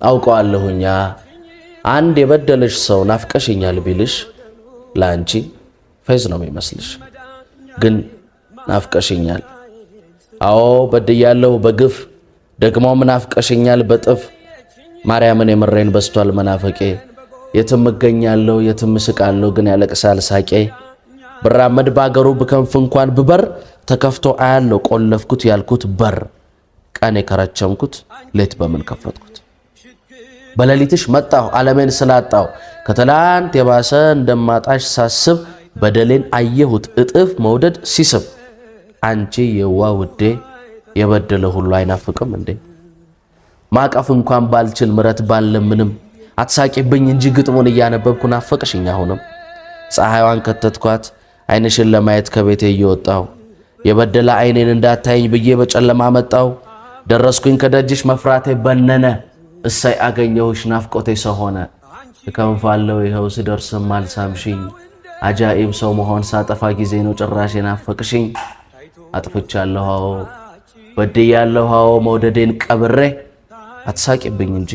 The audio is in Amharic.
አውቀዋለሁኛ አንድ የበደለሽ ሰው ናፍቀሽኛል ቢልሽ ላንቺ ፈዝ ነው የሚመስልሽ ግን ናፍቀሽኛል አዎ በድያለሁ በግፍ ደግሞ ናፍቀሽኛል በጥፍ ማርያምን የመረን በስቷል መናፈቄ የትም እገኛለሁ የትም ስቃለሁ ግን ያለቅሳል ሳቄ ብራመድ ባገሩ በከንፍ እንኳን ብበር ተከፍቶ አያለው ቆለፍኩት ያልኩት በር ቀኔ ከረቸምኩት ሌት በምን ከፈትኩት በለሊትሽ መጣሁ ዓለሜን ስላጣው ከተላንት የባሰ እንደማጣሽ ሳስብ በደሌን አየሁት እጥፍ መውደድ ሲስብ አንቺ የዋ ውዴ የበደለ ሁሉ አይናፍቅም እንዴ ማቀፍ እንኳን ባልችል ምረት ባለምንም አትሳቂብኝ እንጂ ግጥሙን እያነበብኩ ናፈቅሽኝ አሁንም ፀሐይዋን ከተትኳት አይንሽን ለማየት ከቤቴ እየወጣው የበደለ አይኔን እንዳታየኝ ብዬ በጨለማ መጣው ደረስኩኝ ከደጅሽ መፍራቴ በነነ እሰይ አገኘሁሽ ናፍቆቴ ሰሆነ ከንፋለው ይሄው ስደርስም አልሳምሽኝ አጃኢብ ሰው መሆን ሳጠፋ ጊዜ ነው ጭራሽ ናፈቅሽኝ አጥፍቻለሁ በድያለሁ መውደዴን ቀብሬ አትሳቂብኝ እንጂ